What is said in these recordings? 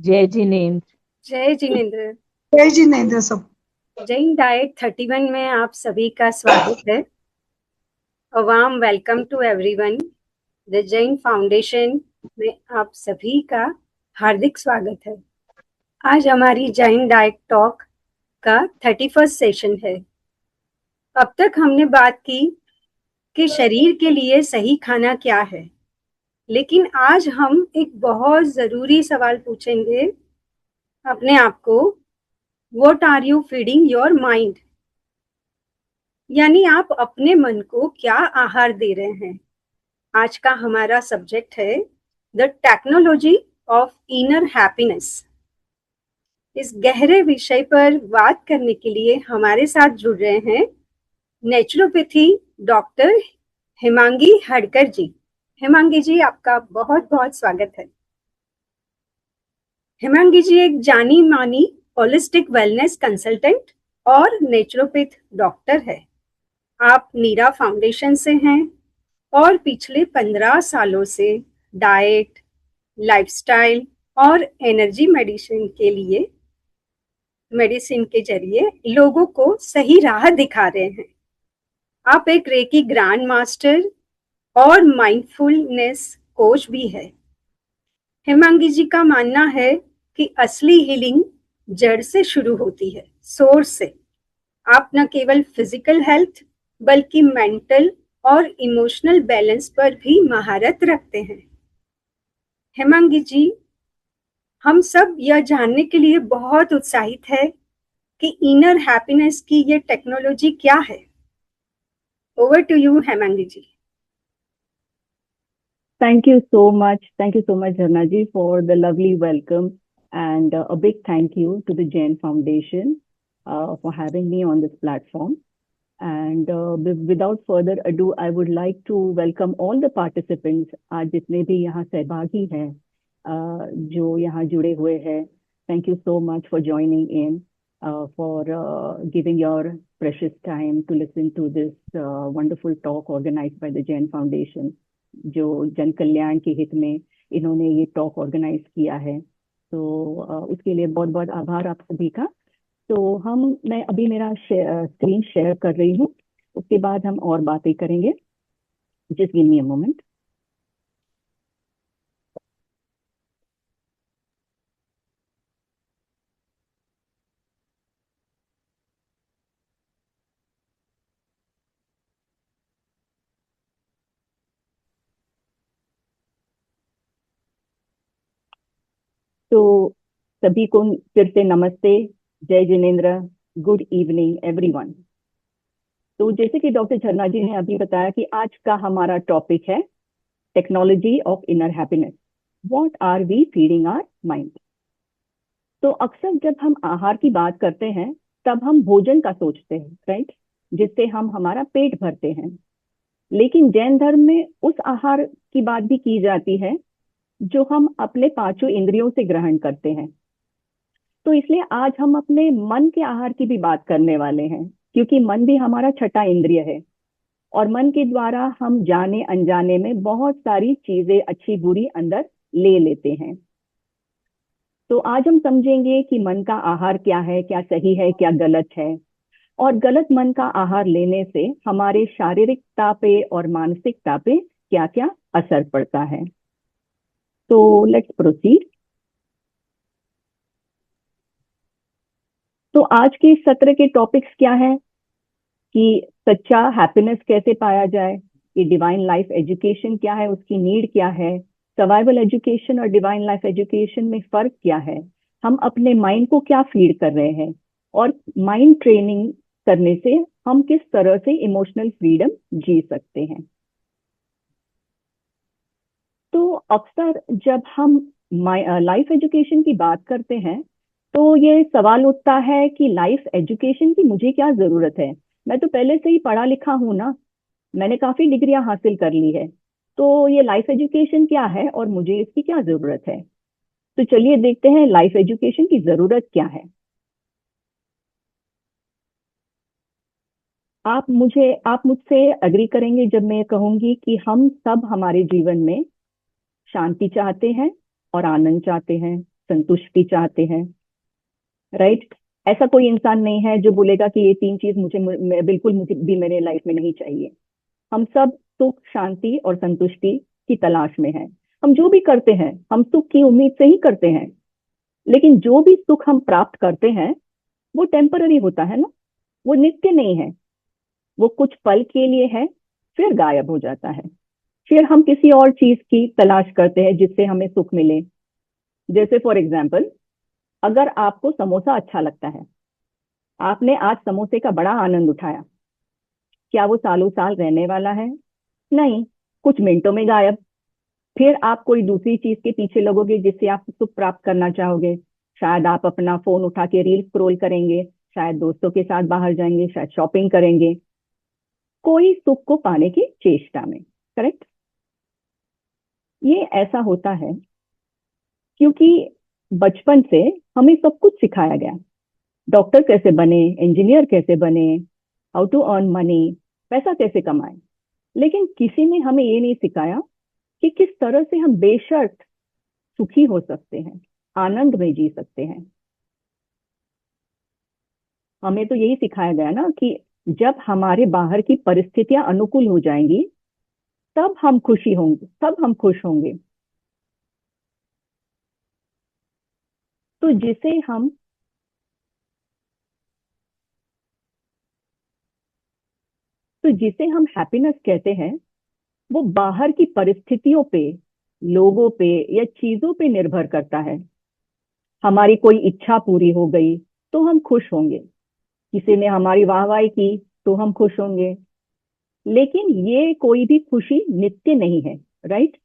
जय जिनेन्द्र। जय जिनेन्द्र। जय जिनेन्द्र सब। जैन डाइट 31 में आप सभी का स्वागत है। A warm welcome to everyone. The Jain Foundation में आप सभी का हार्दिक स्वागत है। आज हमारी जैन डाइट टॉक का 31st सेशन है। अब तक हमने बात की कि शरीर के लिए सही खाना क्या है, लेकिन आज हम एक बहुत जरूरी सवाल पूछेंगे अपने आप को। What are you feeding your mind? यानी आप अपने मन को क्या आहार दे रहे हैं। आज का हमारा सब्जेक्ट है the technology of inner happiness. इस गहरे विषय पर बात करने के लिए हमारे साथ जुड़ रहे हैं नेचुरोपैथी डॉक्टर हेमांगी हडकर जी। हेमांगी जी, आपका बहुत बहुत स्वागत है। हेमांगी जी एक जानी मानी होलिस्टिक वेलनेस कंसल्टेंट और नेचुरोपैथ डॉक्टर है। आप नीरा फाउंडेशन से हैं और पिछले 15 सालों से डाइट, लाइफस्टाइल और एनर्जी मेडिसिन के जरिए लोगों को सही राह दिखा रहे हैं। आप एक रेकी ग्रैंड मास्टर और माइंडफुलनेस कोच भी है। हेमांगी जी का मानना है कि असली हीलिंग जड़ से शुरू होती है, सोर्स से। आप न केवल फिजिकल हेल्थ बल्कि मेंटल और इमोशनल बैलेंस पर भी महारत रखते हैं। हेमांगी जी, हम सब यह जानने के लिए बहुत उत्साहित है कि इनर हैप्पीनेस की ये टेक्नोलॉजी क्या है। Over to you Hemangi ji. Thank you so much. Thank you so much, Jharna ji, for the lovely welcome. And a big thank you to the Jain Foundation for having me on this platform. And without further ado, I would like to welcome all the participants, आज जितने भी यहाँ सहभागी हैं, जो यहाँ जुड़े हुए हैं. Thank you so much for joining in, for giving your precious time to listen to this wonderful talk organized by the Jain Foundation. जो जन कल्याण के हित में इन्होंने ये टॉक ऑर्गेनाइज किया है, तो उसके लिए बहुत बहुत आभार आप सभी का। तो मैं अभी मेरा स्क्रीन शेयर कर रही हूँ, उसके बाद हम और बातें करेंगे। Just give me a moment. तो सभी को फिर से नमस्ते, जय जिनेन्द्र, गुड इवनिंग एवरीवन। तो जैसे कि डॉक्टर झरना जी ने अभी बताया कि आज का हमारा टॉपिक है technology of inner happiness, what are we feeding our mind. तो अक्सर जब हम आहार की बात करते हैं तब हम भोजन का सोचते हैं, राइट, जिससे हम हमारा पेट भरते हैं। लेकिन जैन धर्म में उस आहार की बात भी की जाती है जो हम अपने पांचों इंद्रियों से ग्रहण करते हैं। तो इसलिए आज हम अपने मन के आहार की भी बात करने वाले हैं, क्योंकि मन भी हमारा छठा इंद्रिय है और मन के द्वारा हम जाने अनजाने में बहुत सारी चीजें अच्छी बुरी अंदर ले लेते हैं। तो आज हम समझेंगे कि मन का आहार क्या है, क्या सही है, क्या गलत है, और गलत मन का आहार लेने से हमारे शारीरिकता पे और मानसिकता पे क्या क्या असर पड़ता है। तो लेट्स प्रोसीड। तो आज के सत्र के टॉपिक्स क्या है कि सच्चा हैप्पीनेस कैसे पाया जाए, ये डिवाइन लाइफ एजुकेशन क्या है, उसकी नीड क्या है, सर्वाइवल एजुकेशन और डिवाइन लाइफ एजुकेशन में फर्क क्या है, हम अपने माइंड को क्या फीड कर रहे हैं, और माइंड ट्रेनिंग करने से हम किस तरह से इमोशनल फ्रीडम जी सकते हैं। तो अक्सर जब हम लाइफ एजुकेशन की बात करते हैं तो ये सवाल उठता है कि लाइफ एजुकेशन की मुझे क्या जरूरत है। मैं तो पहले से ही पढ़ा लिखा हूं ना, मैंने काफी डिग्रियां हासिल कर ली है, तो ये लाइफ एजुकेशन क्या है और मुझे इसकी क्या जरूरत है। तो चलिए देखते हैं लाइफ एजुकेशन की जरूरत क्या है। आप मुझसे अग्री करेंगे जब मैं कहूंगी कि हम सब हमारे जीवन में शांति चाहते हैं और आनंद चाहते हैं, संतुष्टि चाहते हैं, राइट। ऐसा कोई इंसान नहीं है जो बोलेगा कि ये तीन चीज बिल्कुल मुझे भी मेरे लाइफ में नहीं चाहिए। हम सब सुख, शांति और संतुष्टि की तलाश में हैं। हम जो भी करते हैं हम सुख की उम्मीद से ही करते हैं, लेकिन जो भी सुख हम प्राप्त करते हैं वो टेम्पररी होता है ना, वो नित्य नहीं है। वो कुछ पल के लिए है, फिर गायब हो जाता है। फिर हम किसी और चीज की तलाश करते हैं जिससे हमें सुख मिले। जैसे फॉर एग्जाम्पल, अगर आपको समोसा अच्छा लगता है, आपने आज समोसे का बड़ा आनंद उठाया, क्या वो सालों साल रहने वाला है? नहीं, कुछ मिनटों में गायब। फिर आप कोई दूसरी चीज के पीछे लगोगे जिससे आप सुख प्राप्त करना चाहोगे। शायद आप अपना फोन उठा के रील स्क्रॉल करेंगे, शायद दोस्तों के साथ बाहर जाएंगे, शायद शॉपिंग करेंगे, कोई सुख को पाने की चेष्टा में। करेक्ट। ये ऐसा होता है क्योंकि बचपन से हमें सब कुछ सिखाया गया। डॉक्टर कैसे बने, इंजीनियर कैसे बने, हाउ टू अर्न मनी, पैसा कैसे कमाए। लेकिन किसी ने हमें ये नहीं सिखाया कि किस तरह से हम बेशर्त सुखी हो सकते हैं, आनंद में जी सकते हैं। हमें तो यही सिखाया गया ना कि जब हमारे बाहर की परिस्थितियां अनुकूल हो जाएंगी तब हम खुशी होंगे, तब हम खुश होंगे। तो जिसे हम तो जिसे हम हैप्पीनेस कहते हैं वो बाहर की परिस्थितियों पे, लोगों पे या चीजों पे निर्भर करता है। हमारी कोई इच्छा पूरी हो गई तो हम खुश होंगे, किसी ने हमारी वाहवाही की तो हम खुश होंगे। लेकिन ये कोई भी खुशी नित्य नहीं है, राइट।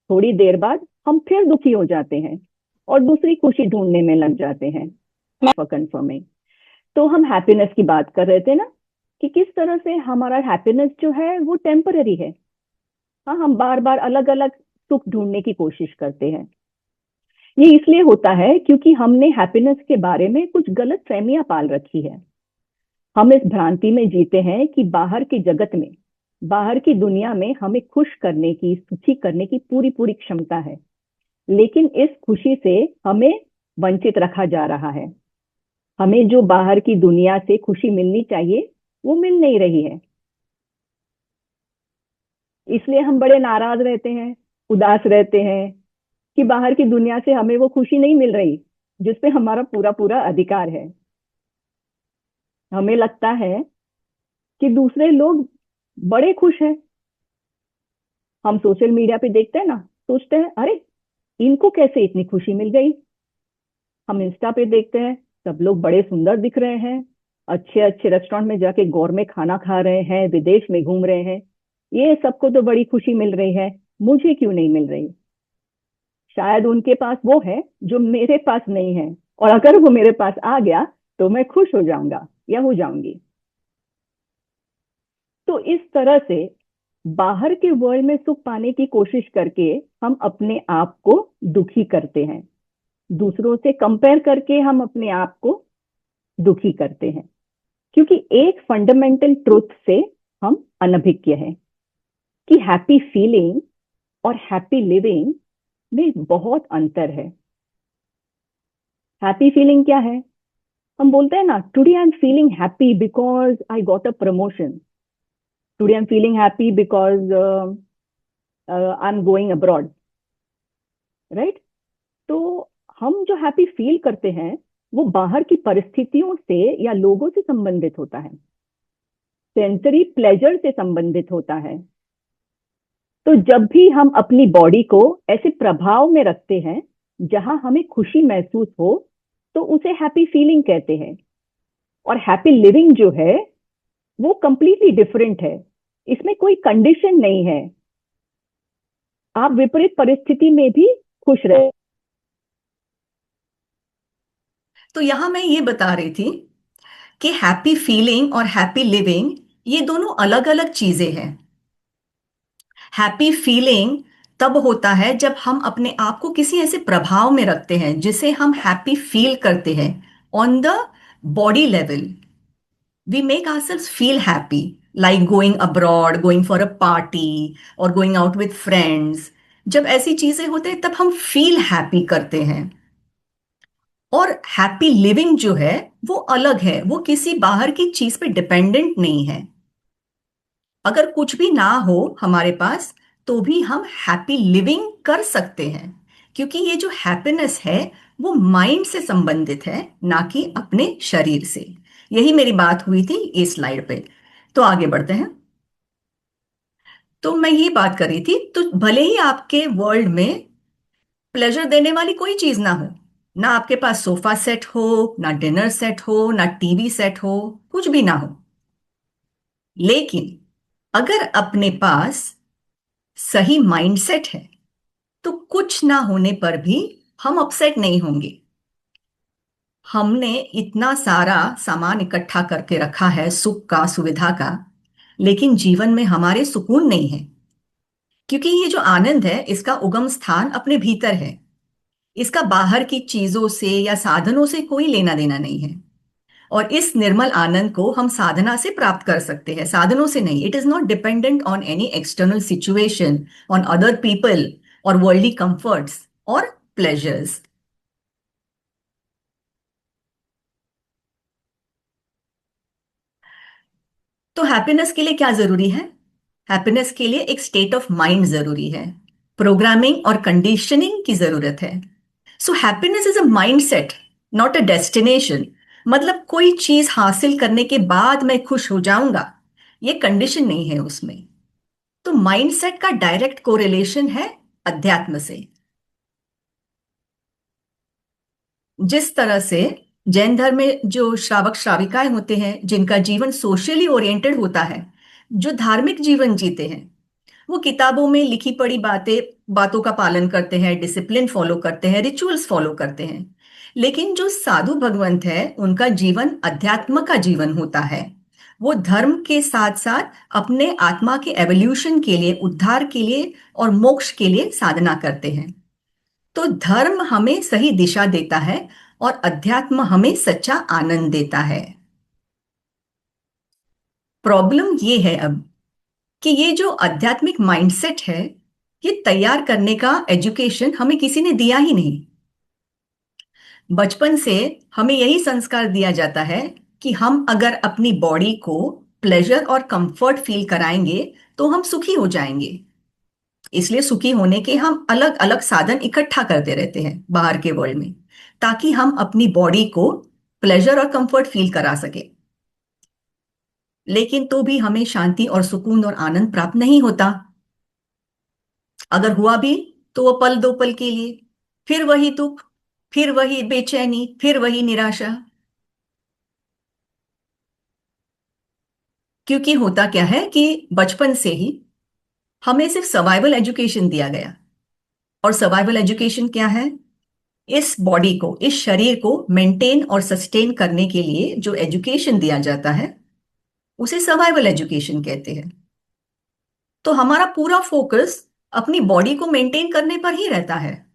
थोड़ी देर बाद हम फिर दुखी हो जाते हैं और दूसरी खुशी ढूंढने में लग जाते हैं। फॉर कंफर्मिंग, तो हम हैप्पीनेस की बात कर रहे थे ना, कि किस तरह से हमारा हैप्पीनेस जो है वो टेम्पररी है। हाँ, हम बार बार अलग अलग सुख ढूंढने की कोशिश करते हैं। ये इसलिए होता है क्योंकि हमने हैप्पीनेस के बारे में कुछ गलत फहमियां पाल रखी है। हम इस भ्रांति में जीते हैं कि बाहर के जगत में, बाहर की दुनिया में हमें खुश करने की, सुखी करने की पूरी पूरी क्षमता है। लेकिन इस खुशी से हमें वंचित रखा जा रहा है। हमें जो बाहर की दुनिया से खुशी मिलनी चाहिए वो मिल नहीं रही है। इसलिए हम बड़े नाराज रहते हैं, उदास रहते हैं कि बाहर की दुनिया से हमें वो खुशी नहीं मिल रही जिसपे हमारा पूरा पूरा अधिकार है। हमें लगता है कि दूसरे लोग बड़े खुश हैं। हम सोशल मीडिया पे देखते हैं ना, सोचते हैं अरे इनको कैसे इतनी खुशी मिल गई। हम इंस्टा पे देखते हैं सब लोग बड़े सुंदर दिख रहे हैं, अच्छे अच्छे रेस्टोरेंट में जाके गौरमेट खाना खा रहे हैं, विदेश में घूम रहे हैं। ये सबको तो बड़ी खुशी मिल रही है, मुझे क्यों नहीं मिल रही? शायद उनके पास वो है जो मेरे पास नहीं है, और अगर वो मेरे पास आ गया तो मैं खुश हो जाऊंगा या हो जाऊंगी। तो इस तरह से बाहर के वर्ल्ड में सुख पाने की कोशिश करके हम अपने आप को दुखी करते हैं। दूसरों से कंपेयर करके हम अपने आप को दुखी करते हैं, क्योंकि एक फंडामेंटल ट्रुथ से हम अनभिज्ञ हैं कि हैप्पी फीलिंग और हैप्पी लिविंग में बहुत अंतर है। हैप्पी फीलिंग क्या है? हम बोलते हैं ना, today I am feeling happy because I got a promotion, today I am feeling happy because I am going abroad, right. तो हम जो हैप्पी फील करते हैं वो बाहर की परिस्थितियों से या लोगों से संबंधित होता है, सेंसरी प्लेजर से संबंधित होता है। तो जब भी हम अपनी बॉडी को ऐसे प्रभाव में रखते हैं जहां हमें खुशी महसूस हो तो उसे हैप्पी फीलिंग कहते हैं। और हैप्पी लिविंग जो है वो कंप्लीटली डिफरेंट है, इसमें कोई कंडीशन नहीं है। आप विपरीत परिस्थिति में भी खुश रहे। तो यहाँ मैं ये बता रही थी कि हैप्पी फीलिंग और हैप्पी लिविंग ये दोनों अलग अलग चीजें हैं। हैप्पी फीलिंग तब होता है जब हम अपने आप को किसी ऐसे प्रभाव में रखते हैं जिसे हम हैप्पी फील करते हैं on the body level. We make ourselves feel happy, like going abroad, going for a party और गोइंग आउट विथ फ्रेंड्स। जब ऐसी चीजें होते हैं तब हम फील हैप्पी करते हैं। और हैप्पी लिविंग जो है वो अलग है, वो किसी बाहर की चीज पे डिपेंडेंट नहीं है। अगर कुछ भी ना हो हमारे पास तो भी हम हैप्पी लिविंग कर सकते हैं, क्योंकि ये जो हैप्पीनेस है वो माइंड से संबंधित है, ना कि अपने शरीर से। यही मेरी बात हुई थी इस स्लाइड पे। तो आगे बढ़ते हैं। तो मैं ये बात कर रही थी, तो भले ही आपके वर्ल्ड में प्लेजर देने वाली कोई चीज ना हो, ना आपके पास सोफा सेट हो, ना डिनर सेट हो, ना टीवी सेट हो, कुछ भी ना हो, लेकिन अगर अपने पास सही माइंडसेट है तो कुछ ना होने पर भी हम अपसेट नहीं होंगे। हमने इतना सारा सामान इकट्ठा करके रखा है सुख का, सुविधा का, लेकिन जीवन में हमारे सुकून नहीं है, क्योंकि ये जो आनंद है इसका उगम स्थान अपने भीतर है। इसका बाहर की चीजों से या साधनों से कोई लेना देना नहीं है। और इस निर्मल आनंद को हम साधना से प्राप्त कर सकते हैं, साधनों से नहीं। It is not dependent on any external situation, on other people और वर्ल्डली कंफर्ट्स और प्लेजर्स। तो हैप्पीनेस के लिए क्या जरूरी है? हैप्पीनेस के लिए एक स्टेट ऑफ माइंड जरूरी है, प्रोग्रामिंग और कंडीशनिंग की जरूरत है। So happiness is a mind set, not a destination. मतलब कोई चीज हासिल करने के बाद मैं खुश हो जाऊंगा, ये कंडीशन नहीं है उसमें। तो माइंडसेट का डायरेक्ट कोरिलेशन है अध्यात्म से। जिस तरह से जैन धर्म में जो श्रावक श्राविकाएं होते हैं, जिनका जीवन सोशली ओरिएंटेड होता है, जो धार्मिक जीवन जीते हैं, वो किताबों में लिखी पड़ी बातों का पालन करते हैं, डिसिप्लिन फॉलो करते हैं, रिचुअल्स फॉलो करते हैं। लेकिन जो साधु भगवंत है उनका जीवन अध्यात्म का जीवन होता है। वो धर्म के साथ साथ अपने आत्मा के एवोल्यूशन के लिए, उद्धार के लिए और मोक्ष के लिए साधना करते हैं। तो धर्म हमें सही दिशा देता है और अध्यात्म हमें सच्चा आनंद देता है। प्रॉब्लम ये है अब कि ये जो आध्यात्मिक माइंडसेट है, ये तैयार करने का एजुकेशन हमें किसी ने दिया ही नहीं। बचपन से हमें यही संस्कार दिया जाता है कि हम अगर अपनी बॉडी को प्लेजर और कंफर्ट फील कराएंगे तो हम सुखी हो जाएंगे। इसलिए सुखी होने के हम अलग अलग साधन इकट्ठा करते रहते हैं बाहर के वर्ल्ड में, ताकि हम अपनी बॉडी को प्लेजर और कंफर्ट फील करा सके। लेकिन तो भी हमें शांति और सुकून और आनंद प्राप्त नहीं होता। अगर हुआ भी तो वो पल दो पल के लिए, फिर वही दुख, फिर वही बेचैनी, फिर वही निराशा। क्योंकि होता क्या है कि बचपन से ही हमें सिर्फ सर्वाइवल एजुकेशन दिया गया। और सर्वाइवल एजुकेशन क्या है? इस बॉडी को, इस शरीर को मेंटेन और सस्टेन करने के लिए जो एजुकेशन दिया जाता है उसे सर्वाइवल एजुकेशन कहते हैं। तो हमारा पूरा फोकस अपनी बॉडी को मेंटेन करने पर ही रहता है।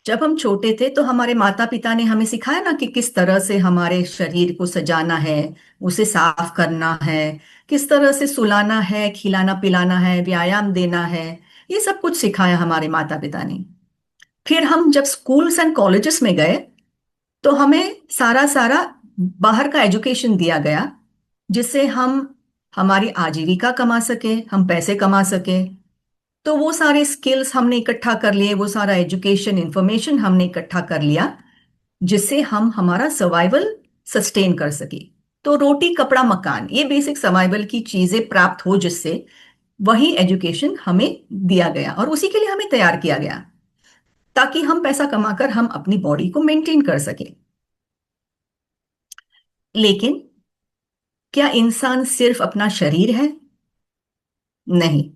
जब हम छोटे थे तो हमारे माता पिता ने हमें सिखाया ना कि किस तरह से हमारे शरीर को सजाना है, उसे साफ करना है, किस तरह से सुलाना है, खिलाना पिलाना है, व्यायाम देना है। ये सब कुछ सिखाया हमारे माता पिता ने। फिर हम जब स्कूल्स एंड कॉलेजेस में गए तो हमें सारा सारा बाहर का एजुकेशन दिया गया, जिससे हम हमारी आजीविका कमा सके, हम पैसे कमा सके। तो वो सारे स्किल्स हमने इकट्ठा कर लिए, वो सारा एजुकेशन इंफॉर्मेशन हमने इकट्ठा कर लिया, जिससे हम हमारा सर्वाइवल सस्टेन कर सके। तो रोटी कपड़ा मकान, ये बेसिक सर्वाइवल की चीजें प्राप्त हो, जिससे वही एजुकेशन हमें दिया गया और उसी के लिए हमें तैयार किया गया, ताकि हम पैसा कमाकर हम अपनी बॉडी को मेंटेन कर सके। लेकिन क्या इंसान सिर्फ अपना शरीर है? नहीं,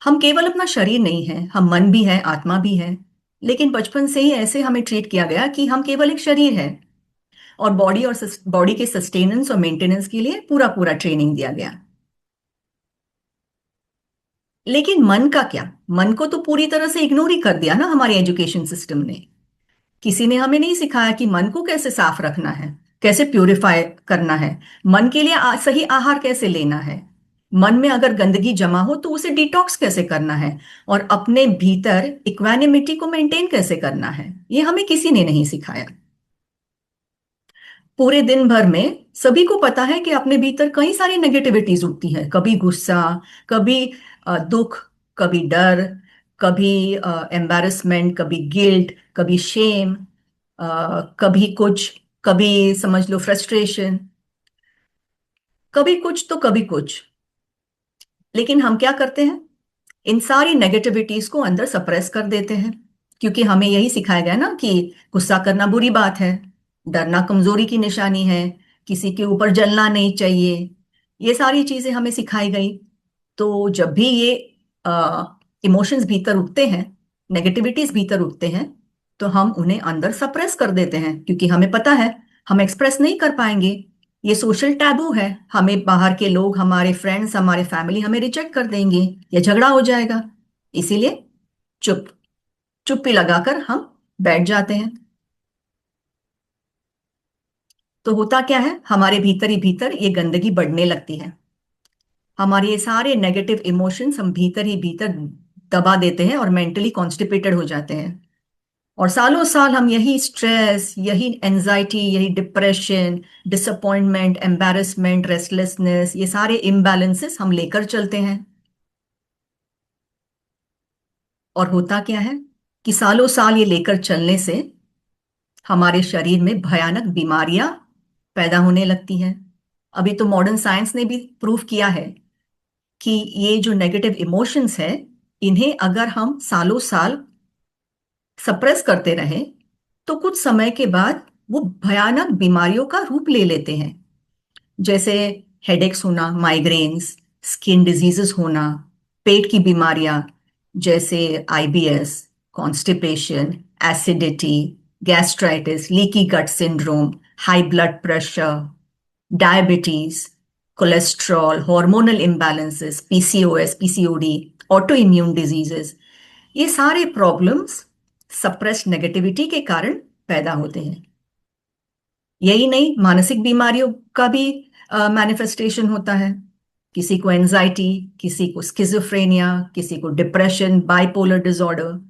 हम केवल अपना शरीर नहीं है, हम मन भी है, आत्मा भी है। लेकिन बचपन से ही ऐसे हमें ट्रीट किया गया कि हम केवल एक शरीर है, और बॉडी के सस्टेनेंस और मेंटेनेंस के लिए पूरा पूरा ट्रेनिंग दिया गया। लेकिन मन का क्या? मन को तो पूरी तरह से इग्नोर ही कर दिया ना हमारे एजुकेशन सिस्टम ने। किसी ने हमें नहीं सिखाया कि मन को कैसे साफ रखना है, कैसे प्यूरिफाई करना है, मन के लिए सही आहार कैसे लेना है, मन में अगर गंदगी जमा हो तो उसे डिटॉक्स कैसे करना है, और अपने भीतर इक्वानिमिटी को मेंटेन कैसे करना है, ये हमें किसी ने नहीं सिखाया। पूरे दिन भर में सभी को पता है कि अपने भीतर कई सारी नेगेटिविटीज उठती है, कभी गुस्सा, कभी दुख, कभी डर, कभी एम्बैरेसमेंट, कभी गिल्ट, कभी शेम, कभी कुछ, कभी समझ लो फ्रस्ट्रेशन, कभी कुछ तो कभी कुछ। लेकिन हम क्या करते हैं, इन सारी नेगेटिविटीज को अंदर सप्रेस कर देते हैं, क्योंकि हमें यही सिखाया गया ना कि गुस्सा करना बुरी बात है, डरना कमजोरी की निशानी है, किसी के ऊपर जलना नहीं चाहिए, ये सारी चीजें हमें सिखाई गई। तो जब भी ये इमोशंस भीतर उठते हैं, नेगेटिविटीज भीतर उठते हैं, तो हम उन्हें अंदर सप्रेस कर देते हैं, क्योंकि हमें पता है हम एक्सप्रेस नहीं कर पाएंगे, ये सोशल टैबू है, हमें बाहर के लोग, हमारे फ्रेंड्स, हमारे फैमिली हमें रिजेक्ट कर देंगे या झगड़ा हो जाएगा। इसीलिए चुप चुप्पी लगाकर हम बैठ जाते हैं। तो होता क्या है, हमारे भीतर ही भीतर ये गंदगी बढ़ने लगती है, हमारे ये सारे नेगेटिव इमोशंस हम भीतर ही भीतर दबा देते हैं और मेंटली कॉन्स्टिपेटेड हो जाते हैं। और सालों साल हम यही स्ट्रेस, यही एंजाइटी, यही डिप्रेशन, डिसअपॉइंटमेंट, एम्बैरेसमेंट, रेस्टलेसनेस, ये सारे इम्बैलेंसेस हम लेकर चलते हैं। और होता क्या है कि सालों साल ये लेकर चलने से हमारे शरीर में भयानक बीमारियां पैदा होने लगती हैं। अभी तो मॉडर्न साइंस ने भी प्रूव किया है कि ये जो नेगेटिव इमोशंस है, इन्हें अगर हम सालों साल सप्रेस करते रहें तो कुछ समय के बाद वो भयानक बीमारियों का रूप ले लेते हैं, जैसे हेडेक्स होना, माइग्रेन्स, स्किन डिजीजेस होना, पेट की बीमारियां जैसे IBS, constipation, acidity, gastritis, leaky gut syndrome, high blood pressure, diabetes, cholesterol, hormonal imbalances, PCOS, PCOD, auto immune diseases, ये सारे प्रॉब्लम्स सप्रेस्ड नेगेटिविटी के कारण पैदा होते हैं। यही नहीं, मानसिक बीमारियों का भी मैनिफेस्टेशन होता है, किसी को एंजाइटी, किसी को स्किज़ोफ्रेनिया, किसी को डिप्रेशन, बाइपोलर डिसऑर्डर।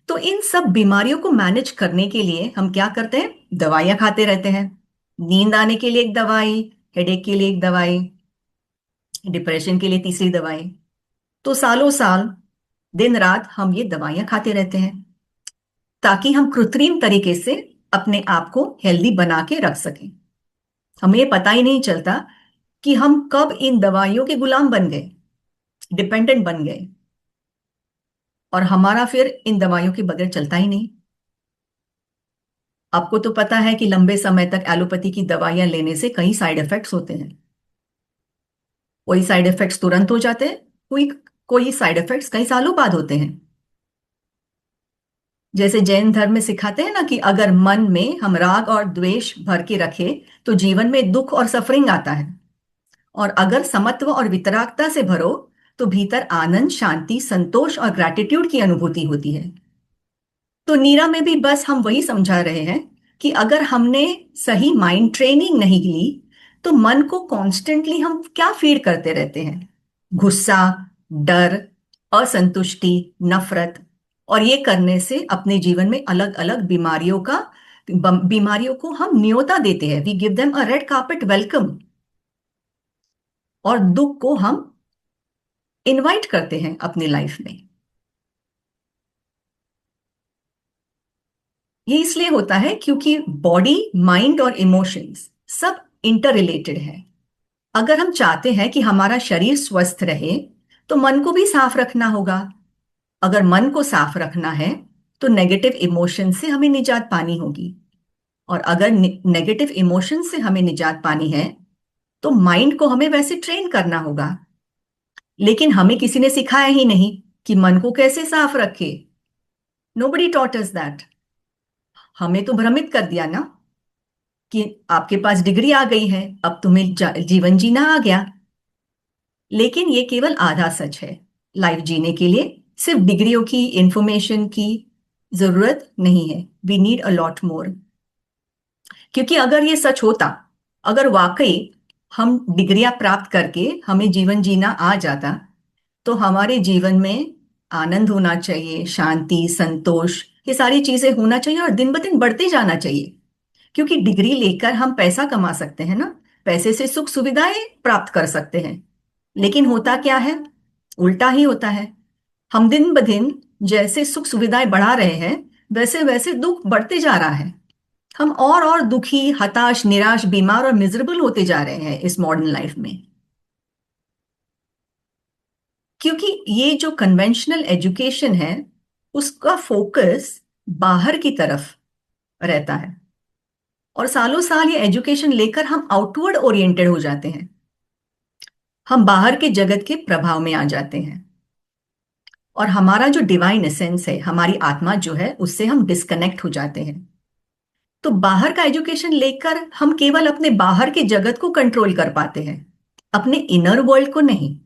तो इन सब बीमारियों को मैनेज करने के लिए हम क्या करते हैं, दवाइयां खाते रहते हैं। नींद आने के लिए एक दवाई, हेडेक के लिए एक दवाई, डिप्रेशन के लिए तीसरी दवाई। तो सालों साल दिन रात हम ये दवाइयां खाते रहते हैं, ताकि हम कृत्रिम तरीके से अपने आप को हेल्दी बना के रख सकें। हमें ये पता ही नहीं चलता कि हम कब इन दवाइयों के गुलाम बन गए, डिपेंडेंट बन गए, और हमारा फिर इन दवाइयों के बगैर चलता ही नहीं। आपको तो पता है कि लंबे समय तक एलोपैथी की दवाइयां लेने से कई साइड इफेक्ट्स होते हैं। कोई साइड इफेक्ट्स तुरंत हो जाते हैं, कोई कोई साइड इफेक्ट्स कई सालों बाद होते हैं। जैसे जैन धर्म में सिखाते हैं ना कि अगर मन में हम राग और द्वेष भर के रखे तो जीवन में दुख और सफरिंग आता है, और अगर समत्व और वितरागता से भरो तो भीतर आनंद, शांति, संतोष और ग्रैटिट्यूड की अनुभूति होती है। तो नीरा में भी बस हम वही समझा रहे हैं कि अगर हमने सही माइंड ट्रेनिंग नहीं ली तो मन को कॉन्स्टेंटली हम क्या फीड करते रहते हैं, गुस्सा, डर, असंतुष्टि, नफरत। और ये करने से अपने जीवन में अलग अलग बीमारियों को हम न्योता देते हैं, we give them a red carpet welcome, और दुख को हम इनवाइट करते हैं अपनी लाइफ में। ये इसलिए होता है क्योंकि बॉडी, माइंड और इमोशंस सब इंटर रिलेटेड है। अगर हम चाहते हैं कि हमारा शरीर स्वस्थ रहे तो मन को भी साफ रखना होगा। अगर मन को साफ रखना है तो नेगेटिव इमोशन से हमें निजात पानी होगी, और अगर नेगेटिव इमोशन से हमें निजात पानी है तो माइंड को हमें वैसे ट्रेन करना होगा। लेकिन हमें किसी ने सिखाया ही नहीं कि मन को कैसे साफ रखे। Nobody taught us that. हमें तो भ्रमित कर दिया ना कि आपके पास डिग्री आ गई है, अब तुम्हें जीवन जीना आ गया। लेकिन ये केवल आधा सच है। लाइफ जीने के लिए सिर्फ डिग्रियों की, इंफॉर्मेशन की जरूरत नहीं है, we need a lot more. क्योंकि अगर ये सच होता, अगर वाकई हम डिग्रियां प्राप्त करके हमें जीवन जीना आ जाता, तो हमारे जीवन में आनंद होना चाहिए, शांति, संतोष, ये सारी चीजें होना चाहिए और दिन ब दिन बढ़ते जाना चाहिए। क्योंकि डिग्री लेकर हम पैसा कमा सकते हैं ना, पैसे से सुख सुविधाएं प्राप्त कर सकते हैं। लेकिन होता क्या है? उल्टा ही होता है। हम दिन ब दिन जैसे सुख सुविधाएं बढ़ा रहे हैं, वैसे वैसे दुख बढ़ते जा रहा है। हम और दुखी, हताश, निराश, बीमार और मिजरेबल होते जा रहे हैं इस मॉडर्न लाइफ में। क्योंकि ये जो कन्वेंशनल एजुकेशन है, उसका फोकस बाहर की तरफ रहता है, और सालों साल ये एजुकेशन लेकर हम आउटवर्ड ओरिएंटेड हो जाते हैं। हम बाहर के जगत के प्रभाव में आ जाते हैं, और हमारा जो डिवाइन एसेंस है, हमारी आत्मा जो है, उससे हम डिस्कनेक्ट हो जाते हैं। तो बाहर का एजुकेशन लेकर हम केवल अपने बाहर के जगत को कंट्रोल कर पाते हैं, अपने इनर वर्ल्ड को नहीं,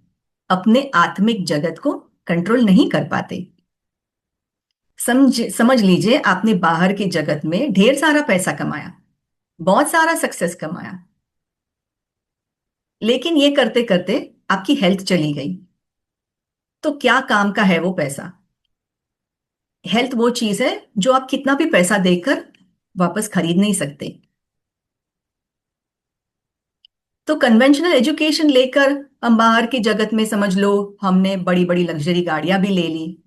अपने आत्मिक जगत को कंट्रोल नहीं कर पाते। समझ लीजिए, आपने बाहर के जगत में ढेर सारा पैसा कमाया, बहुत सारा सक्सेस कमाया, लेकिन ये करते करते आपकी हेल्थ चली गई। तो क्या काम का है वो पैसा? हेल्थ वो चीज है जो आप कितना भी पैसा देकर वापस खरीद नहीं सकते। तो कन्वेंशनल एजुकेशन लेकर हम बाहर के जगत में, समझ लो, हमने बड़ी बड़ी लग्जरी गाड़ियां भी ले ली,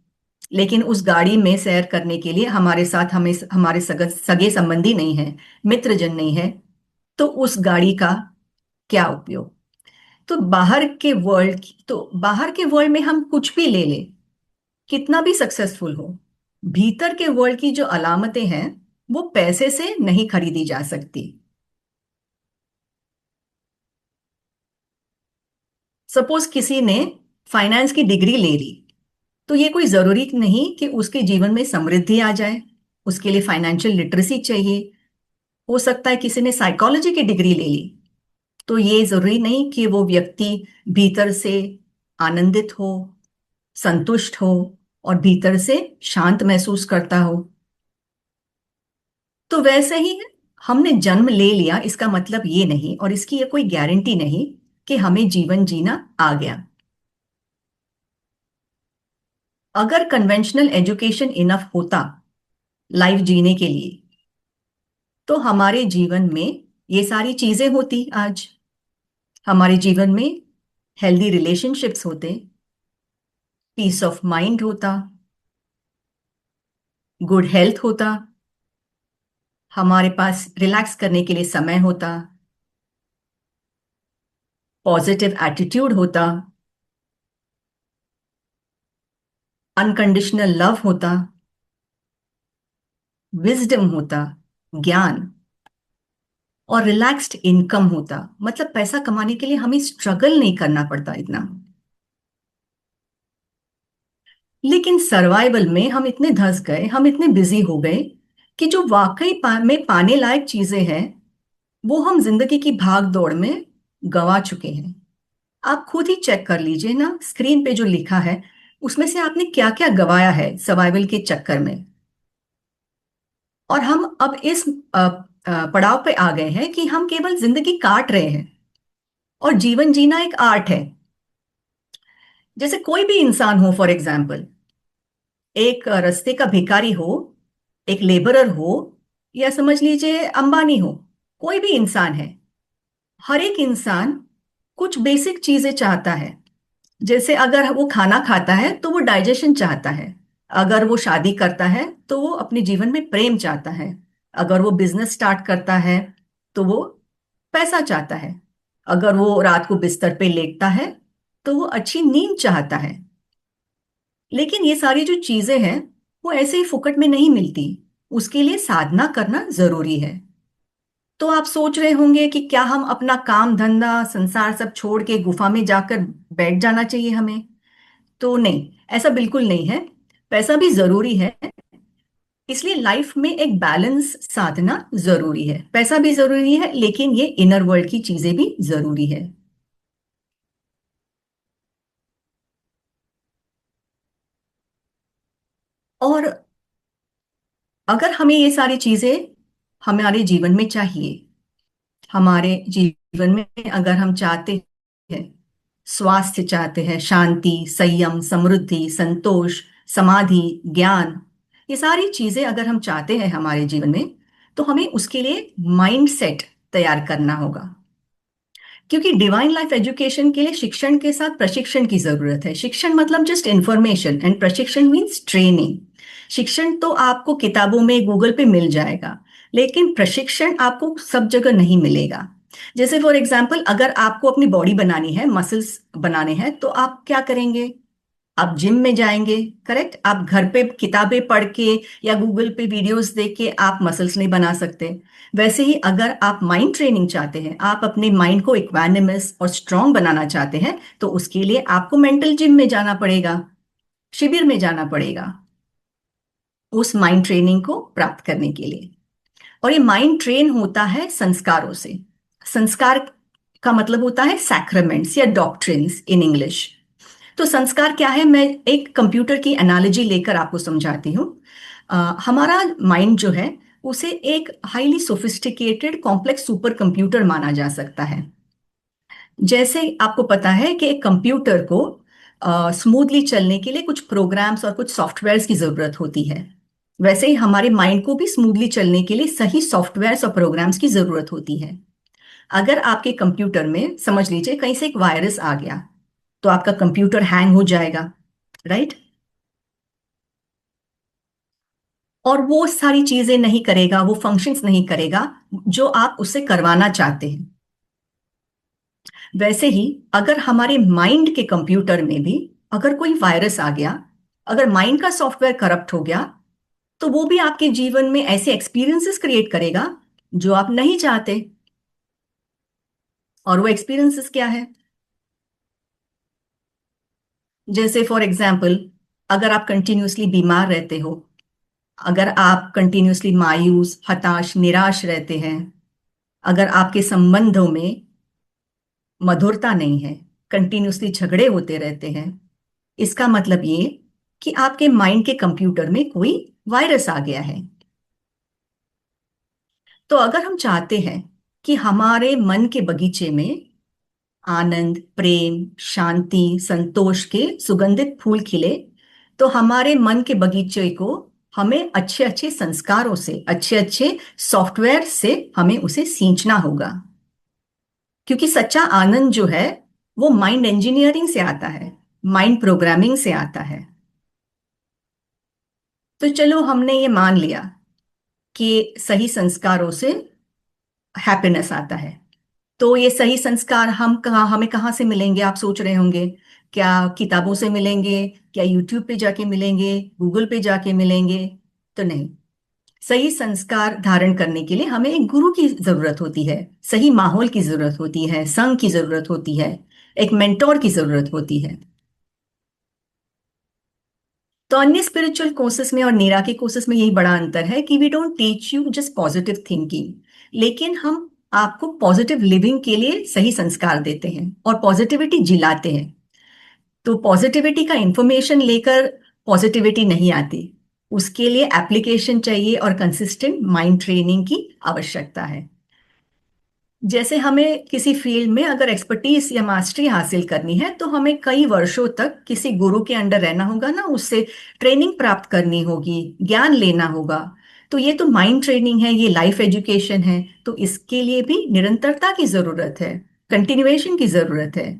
लेकिन उस गाड़ी में सैर करने के लिए हमारे साथ हमारे सगे संबंधी नहीं है, मित्रजन नहीं है, तो उस गाड़ी का क्या उपयोग? तो बाहर के वर्ल्ड में हम कुछ भी ले लें, कितना भी सक्सेसफुल हो, भीतर के वर्ल्ड की जो अलामतें हैं, वो पैसे से नहीं खरीदी जा सकती। सपोज किसी ने फाइनेंस की डिग्री ले ली, तो ये कोई जरूरी नहीं कि उसके जीवन में समृद्धि आ जाए। उसके लिए फाइनेंशियल लिटरेसी चाहिए। हो सकता है किसी ने साइकोलॉजी की डिग्री ले ली, तो ये जरूरी नहीं कि वो व्यक्ति भीतर से आनंदित हो, संतुष्ट हो और भीतर से शांत महसूस करता हो। तो वैसे ही है, हमने जन्म ले लिया इसका मतलब ये नहीं, और इसकी ये कोई गारंटी नहीं कि हमें जीवन जीना आ गया। अगर कन्वेंशनल एजुकेशन इनफ होता लाइफ जीने के लिए, तो हमारे जीवन में ये सारी चीजें होती आज। हमारे जीवन में हेल्दी रिलेशनशिप्स होते, पीस ऑफ माइंड होता, गुड हेल्थ होता, हमारे पास रिलैक्स करने के लिए समय होता, पॉजिटिव एटीट्यूड होता, अनकंडीशनल लव होता, विजडम होता, ज्ञान, और रिलैक्स्ड इनकम होता। मतलब पैसा कमाने के लिए हमें स्ट्रगल नहीं करना पड़ता इतना। लेकिन सर्वाइवल में हम इतने धंस गए, हम इतने बिजी हो गए कि जो वाकई में पाने लायक चीजें हैं, वो हम जिंदगी की भाग दौड़ में गंवा चुके हैं। आप खुद ही चेक कर लीजिए ना, स्क्रीन पे जो लिखा है, उसमें से आपने क्या क्या गंवाया है सर्वाइवल के चक्कर में। और हम अब इस पड़ाव पे आ गए हैं कि हम केवल जिंदगी काट रहे हैं, और जीवन जीना एक आर्ट है। जैसे कोई भी इंसान हो, फॉर एग्जाम्पल, एक रास्ते का भिखारी हो, एक लेबरर हो, या समझ लीजिए अंबानी हो, कोई भी इंसान है, हर एक इंसान कुछ बेसिक चीजें चाहता है। जैसे अगर वो खाना खाता है तो वो डाइजेशन चाहता है, अगर वो शादी करता है तो वो अपने जीवन में प्रेम चाहता है, अगर वो बिजनेस स्टार्ट करता है तो वो पैसा चाहता है, अगर वो रात को बिस्तर पे लेटता है तो वो अच्छी नींद चाहता है। लेकिन ये सारी जो चीजें हैं, वो ऐसे ही फुकट में नहीं मिलती, उसके लिए साधना करना जरूरी है। तो आप सोच रहे होंगे कि क्या हम अपना काम धंधा संसार सब छोड़ के गुफा में जाकर बैठ जाना चाहिए हमें? तो नहीं, ऐसा बिल्कुल नहीं है। पैसा भी जरूरी है, इसलिए लाइफ में एक बैलेंस साधना जरूरी है। पैसा भी जरूरी है, लेकिन ये इनर वर्ल्ड की चीजें भी जरूरी है। और अगर हमें ये सारी चीजें हमारे जीवन में चाहिए, हमारे जीवन में अगर हम चाहते हैं, स्वास्थ्य चाहते हैं, शांति, संयम, समृद्धि, संतोष, समाधि, ज्ञान, ये सारी चीजें अगर हम चाहते हैं हमारे जीवन में, तो हमें उसके लिए माइंड सेट तैयार करना होगा। क्योंकि डिवाइन लाइफ एजुकेशन के लिए शिक्षण के साथ प्रशिक्षण की जरूरत है। शिक्षण मतलब जस्ट इंफॉर्मेशन, एंड प्रशिक्षण मीन्स ट्रेनिंग। शिक्षण तो आपको किताबों में, गूगल पे मिल जाएगा, लेकिन प्रशिक्षण आपको सब जगह नहीं मिलेगा। जैसे फॉर एग्जाम्पल, अगर आपको अपनी बॉडी बनानी है, मसल्स बनाने हैं, तो आप क्या करेंगे? आप जिम में जाएंगे, करेक्ट? आप घर पे किताबें पढ़ के या गूगल पे वीडियोस देख के आप मसल्स नहीं बना सकते। वैसे ही अगर आप माइंड ट्रेनिंग चाहते हैं, आप अपने माइंड को इक्वानिमस और स्ट्रांग बनाना चाहते हैं, तो उसके लिए आपको मेंटल जिम में जाना पड़ेगा, शिविर में जाना पड़ेगा, उस माइंड ट्रेनिंग को प्राप्त करने के लिए। और ये माइंड ट्रेन होता है संस्कारों से। संस्कार का मतलब होता है सैक्रामेंट्स या डॉक्ट्रिन्स इन इंग्लिश। तो संस्कार क्या है? मैं एक कंप्यूटर की एनालॉजी लेकर आपको समझाती हूँ। हमारा माइंड जो है, उसे एक highly sophisticated complex super computer माना जा सकता है। जैसे आपको पता है कि एक कंप्यूटर को स्मूथली चलने के लिए कुछ प्रोग्राम्स और कुछ सॉफ्टवेयर्स की जरूरत होती है, वैसे ही हमारे माइंड को भी स्मूथली चलने के लिए सही सॉफ्टवेयर्स और प्रोग्राम्स की जरूरत होती है। अगर आपके कंप्यूटर में, समझ लीजिए, कहीं से एक वायरस आ गया, तो आपका कंप्यूटर हैंग हो जाएगा, राइट? और वो सारी चीजें नहीं करेगा, वो फंक्शंस नहीं करेगा जो आप उससे करवाना चाहते हैं। वैसे ही अगर हमारे माइंड के कंप्यूटर में भी अगर कोई वायरस आ गया, अगर माइंड का सॉफ्टवेयर करप्ट हो गया, तो वो भी आपके जीवन में ऐसे एक्सपीरियंसेस क्रिएट करेगा जो आप नहीं चाहते। और वो एक्सपीरियंसेस क्या है? जैसे फॉर एग्जाम्पल, अगर आप कंटिन्यूअसली बीमार रहते हो, अगर आप कंटिन्यूअसली मायूस, हताश, निराश रहते हैं, अगर आपके संबंधों में मधुरता नहीं है, कंटिन्यूअसली झगड़े होते रहते हैं, इसका मतलब ये कि आपके माइंड के कंप्यूटर में कोई वायरस आ गया है। तो अगर हम चाहते हैं कि हमारे मन के बगीचे में आनंद, प्रेम, शांति, संतोष के सुगंधित फूल खिले, तो हमारे मन के बगीचे को हमें अच्छे अच्छे संस्कारों से, अच्छे अच्छे सॉफ्टवेयर से हमें उसे सींचना होगा। क्योंकि सच्चा आनंद जो है, वो माइंड इंजीनियरिंग से आता है, माइंड प्रोग्रामिंग से आता है। तो चलो, हमने ये मान लिया कि सही संस्कारों से हैप्पीनेस आता है। तो ये सही संस्कार हमें कहाँ से मिलेंगे? आप सोच रहे होंगे, क्या किताबों से मिलेंगे? क्या यूट्यूब पे जाके मिलेंगे? गूगल पे जाके मिलेंगे? तो नहीं। सही संस्कार धारण करने के लिए हमें एक गुरु की जरूरत होती है, सही माहौल की जरूरत होती है, संघ की जरूरत होती है, एक मेंटोर की जरूरत होती है। तो अन्य स्पिरिचुअल कोर्सेस में और नीरा के कोर्सेस में यही बड़ा अंतर है कि we don't teach you just positive thinking, लेकिन हम आपको पॉजिटिव लिविंग के लिए सही संस्कार देते हैं और पॉजिटिविटी जिलाते हैं। तो पॉजिटिविटी का इंफॉर्मेशन लेकर पॉजिटिविटी नहीं आती, उसके लिए एप्लीकेशन चाहिए और कंसिस्टेंट माइंड ट्रेनिंग की आवश्यकता है। जैसे हमें किसी फील्ड में अगर एक्सपर्टीज या मास्टरी हासिल करनी है, तो हमें कई वर्षों तक किसी गुरु के अंडर रहना होगा ना, उससे ट्रेनिंग प्राप्त करनी होगी, ज्ञान लेना होगा। तो ये तो माइंड ट्रेनिंग है, ये लाइफ एजुकेशन है, तो इसके लिए भी निरंतरता की जरूरत है, कंटिन्यूएशन की जरूरत है।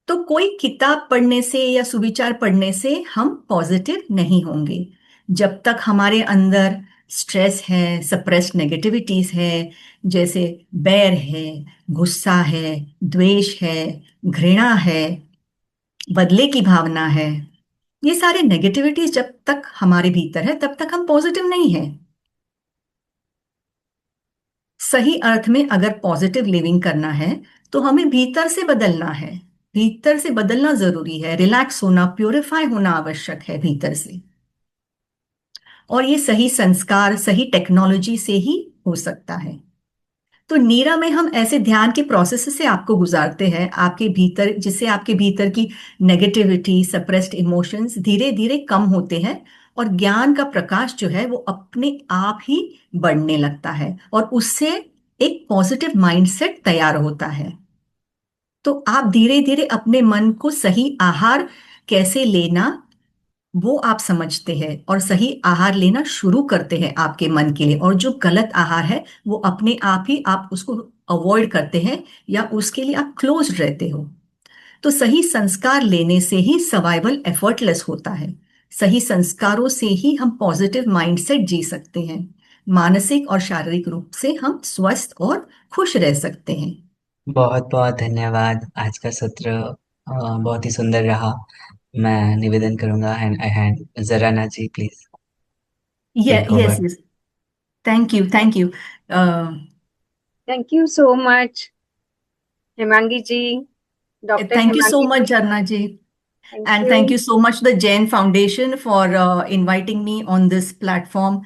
तो कोई किताब पढ़ने से या सुविचार पढ़ने से हम पॉजिटिव नहीं होंगे। जब तक हमारे अंदर स्ट्रेस है, सप्रेस्ड नेगेटिविटीज है, जैसे बैर है, गुस्सा है, द्वेष है, घृणा है, बदले की भावना है, ये सारे नेगेटिविटीज जब तक हमारे भीतर है, तब तक हम पॉजिटिव नहीं है। सही अर्थ में अगर पॉजिटिव लिविंग करना है, तो हमें भीतर से बदलना है। भीतर से बदलना जरूरी है, रिलैक्स होना, प्योरीफाई होना आवश्यक है भीतर से। और ये सही संस्कार, सही टेक्नोलॉजी से ही हो सकता है। तो नीरा में हम ऐसे ध्यान के प्रोसेस से आपको गुजारते हैं आपके भीतर, जिससे आपके भीतर की नेगेटिविटी, सप्रेस्ड इमोशंस धीरे धीरे कम होते हैं और ज्ञान का प्रकाश जो है वो अपने आप ही बढ़ने लगता है और उससे एक पॉजिटिव माइंडसेट तैयार होता है। तो आप धीरे धीरे अपने मन को सही आहार कैसे लेना वो आप समझते हैं और सही आहार लेना शुरू करते हैं आपके मन के लिए, और जो गलत आहार है वो अपने आप ही आप उसको अवॉइड करते हैं या उसके लिए आप क्लोज रहते हो। तो सही संस्कार लेने से ही सर्वाइवल एफर्टलेस होता है। सही संस्कारों से ही हम पॉजिटिव माइंडसेट जी सकते हैं। मानसिक और शारीरिक रूप से हम स्वस्थ और खुश रह सकते हैं। बहुत बहुत धन्यवाद। आज का सत्र बहुत ही सुंदर रहा। मैं निवेदन करूंगा hand Jharna ji please take yes over. Yes, thank you thank you. Thank you so much Hemangi ji, doctor thank you so Hemangi much ji. Jharna ji. Thank And you. thank you so much to the Jain Foundation for inviting me on this platform.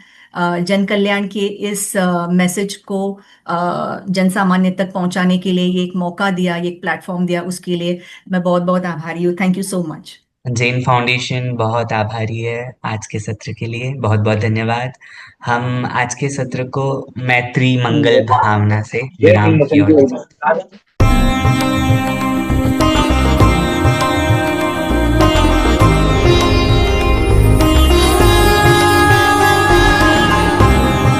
जन कल्याण के इस message को जन सामान्य तक पहुंचाने के लिए ये एक मौका दिया, ये एक प्लेटफॉर्म दिया, उसके लिए मैं बहुत बहुत आभारी हूँ। Thank you so much. Jain foundation बहुत आभारी है आज के सत्र के लिए। बहुत बहुत धन्यवाद। हम आज के सत्र को मैत्री मंगल भावना से विराम की ओर